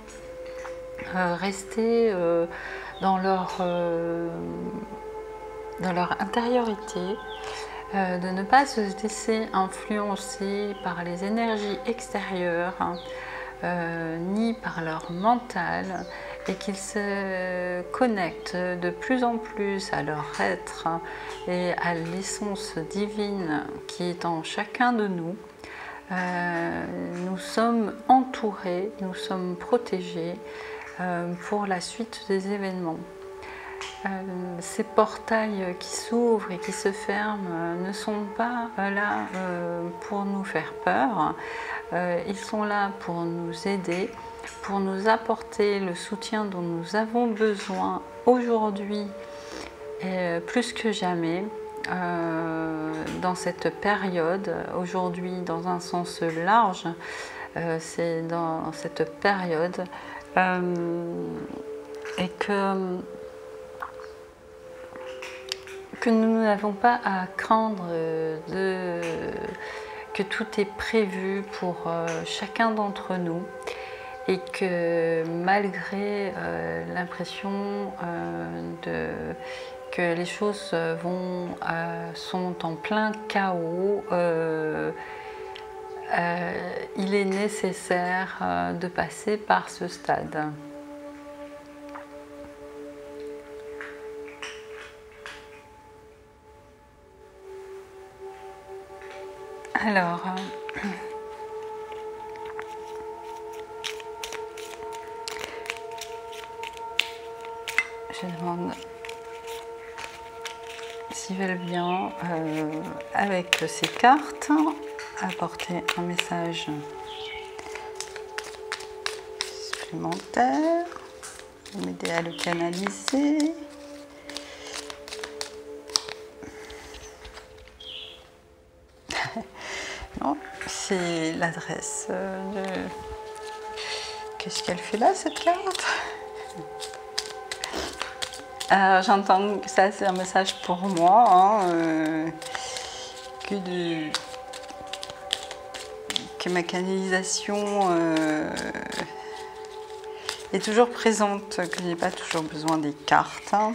rester dans leur intériorité, de ne pas se laisser influencer par les énergies extérieures, ni par leur mental, et qu'ils se connectent de plus en plus à leur être et à l'essence divine qui est en chacun de nous. Nous sommes entourés, nous sommes protégés pour la suite des événements. Ces portails qui s'ouvrent et qui se ferment ne sont pas là pour nous faire peur, ils sont là pour nous aider, pour nous apporter le soutien dont nous avons besoin aujourd'hui plus que jamais dans cette période. Aujourd'hui, dans un sens large, c'est dans cette période et que nous n'avons pas à craindre que tout est prévu pour chacun d'entre nous, et que malgré l'impression que les choses sont en plein chaos, il est nécessaire de passer par ce stade. Alors, je demande s'ils veulent bien, avec ces cartes, apporter un message supplémentaire, m'aider à le canaliser. Non, c'est l'adresse de... Qu'est-ce qu'elle fait là, cette carte? J'entends que ça, c'est un message pour moi, hein, que ma canalisation est toujours présente, que je n'ai pas toujours besoin des cartes. Hein.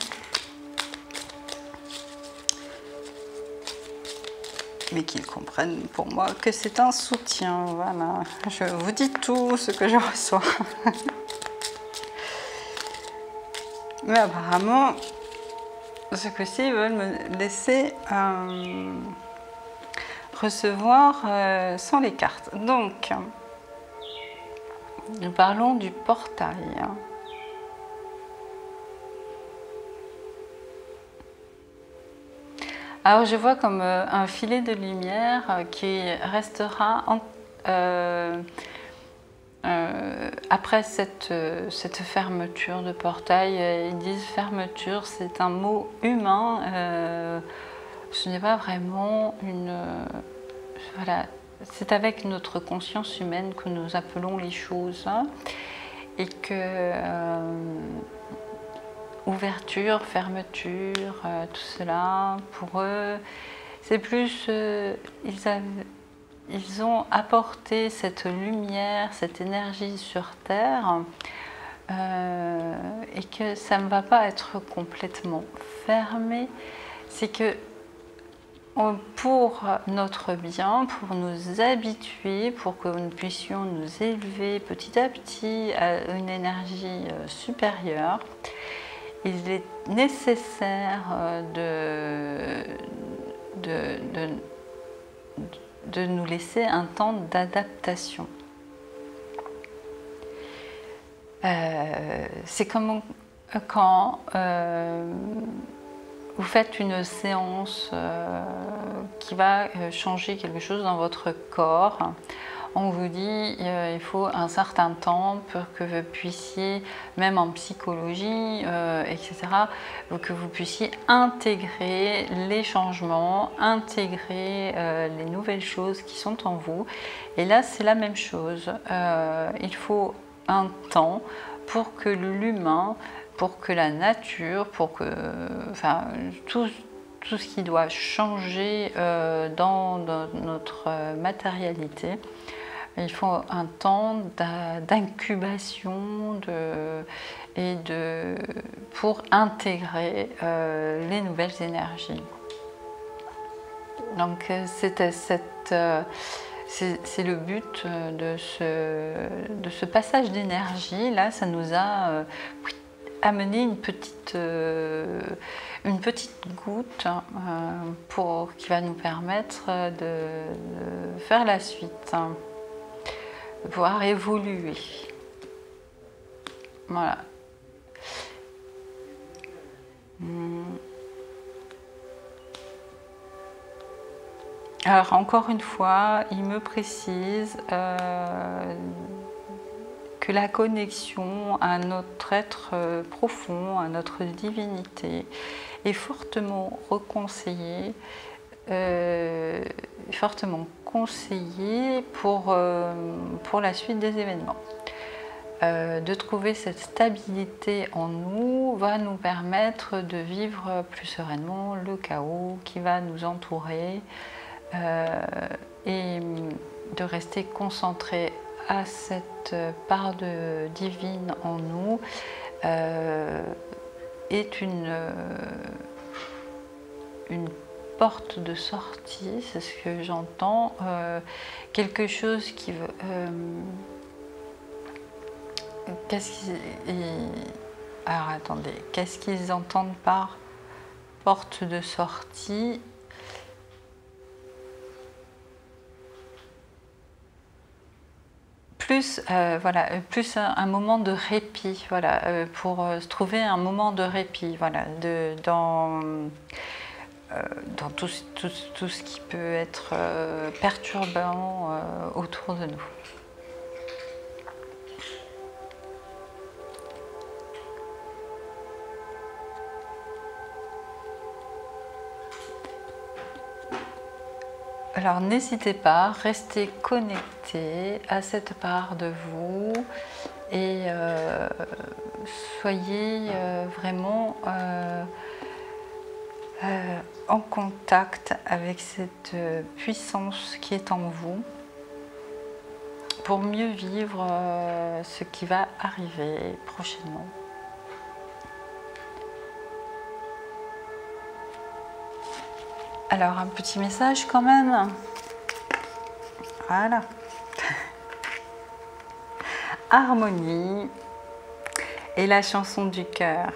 Mais qu'ils comprennent pour moi que c'est un soutien. Voilà, je vous dis tout ce que je reçois. Mais apparemment, ce coup-ci, ils veulent me laisser recevoir sans les cartes. Donc, nous parlons du portail. Alors je vois comme un filet de lumière qui restera après cette fermeture de portail, ils disent fermeture, c'est un mot humain, ce n'est pas vraiment une... voilà, c'est avec notre conscience humaine que nous appelons les choses, hein, et que ouverture, fermeture, tout cela, pour eux, c'est plus... ils ont apporté cette lumière, cette énergie sur Terre, et que ça ne va pas être complètement fermé. C'est que pour notre bien, pour nous habituer, pour que nous puissions nous élever petit à petit à une énergie supérieure, il est nécessaire de nous laisser un temps d'adaptation. C'est comme quand vous faites une séance qui va changer quelque chose dans votre corps. On vous dit il faut un certain temps pour que vous puissiez, même en psychologie, etc., que vous puissiez intégrer les changements, intégrer les nouvelles choses qui sont en vous. Et là, c'est la même chose. Il faut un temps pour que l'humain, pour que la nature, pour que, enfin, tout ce qui doit changer dans notre matérialité, il faut un temps d'incubation pour intégrer les nouvelles énergies. Donc c'est le but de ce passage d'énergie. Là, ça nous a amené une petite goutte qui va nous permettre de faire la suite, de pouvoir évoluer. Voilà. Alors encore une fois, il me précise que la connexion à notre être profond, à notre divinité, est fortement reconseillée, fortement conseillée pour la suite des événements. De trouver cette stabilité en nous va nous permettre de vivre plus sereinement le chaos qui va nous entourer, et de rester concentré à cette part divine en nous est une porte de sortie, c'est ce que j'entends, quelque chose qui veut... alors attendez, qu'est-ce qu'ils entendent par porte de sortie? Plus, voilà, plus un moment de répit, voilà, pour se trouver un moment de répit, voilà, dans tout ce qui peut être perturbant autour de nous. Alors n'hésitez pas, restez connectés à cette part de vous et soyez vraiment en contact avec cette puissance qui est en vous pour mieux vivre ce qui va arriver prochainement. Alors un petit message quand même. Voilà. Harmonie et la chanson du cœur.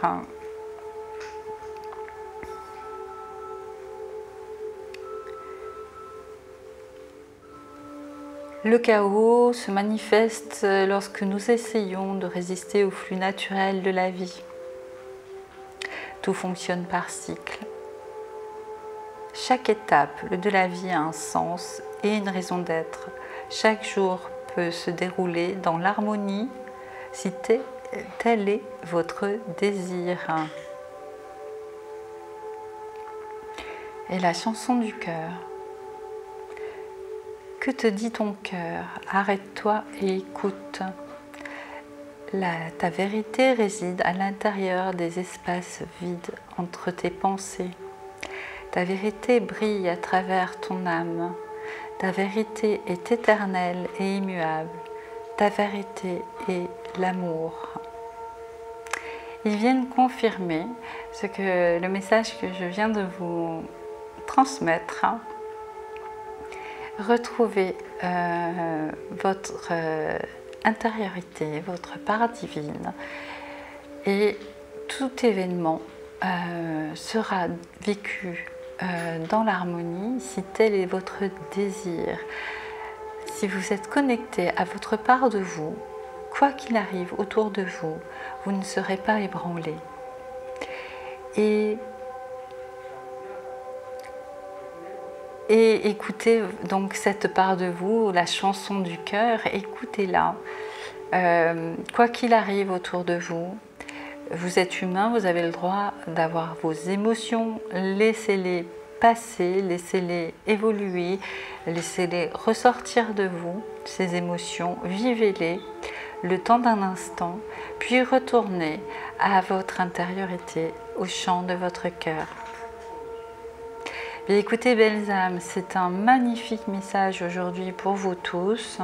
Le chaos se manifeste lorsque nous essayons de résister au flux naturel de la vie. Tout fonctionne par cycle. Chaque étape de la vie a un sens et une raison d'être. Chaque jour peut se dérouler dans l'harmonie si tel est votre désir. Et la chanson du cœur. Que te dit ton cœur? Arrête-toi et écoute. Ta vérité réside à l'intérieur des espaces vides entre tes pensées. Ta vérité brille à travers ton âme. Ta vérité est éternelle et immuable. Ta vérité est l'amour. Ils viennent confirmer le message que je viens de vous transmettre. Retrouvez votre intériorité, votre part divine, et tout événement sera vécu dans l'harmonie si tel est votre désir. Si vous êtes connecté à votre part de vous, quoi qu'il arrive autour de vous, vous ne serez pas ébranlé. Et écoutez donc cette part de vous, la chanson du cœur, écoutez-la. Quoi qu'il arrive autour de vous, vous êtes humain, vous avez le droit d'avoir vos émotions, laissez-les passer, laissez-les évoluer, laissez-les ressortir de vous, ces émotions, vivez-les le temps d'un instant, puis retournez à votre intériorité, au chant de votre cœur. Et écoutez, belles âmes, c'est un magnifique message aujourd'hui pour vous tous,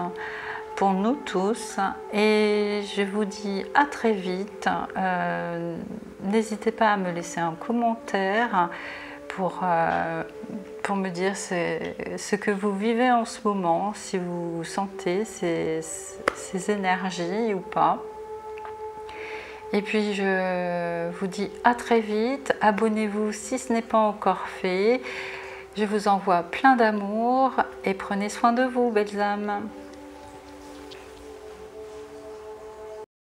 pour nous tous, et je vous dis à très vite. N'hésitez pas à me laisser un commentaire pour me dire ce que vous vivez en ce moment, si vous sentez ces énergies ou pas. Et puis je vous dis à très vite, abonnez-vous si ce n'est pas encore fait. Je vous envoie plein d'amour et prenez soin de vous, belles âmes.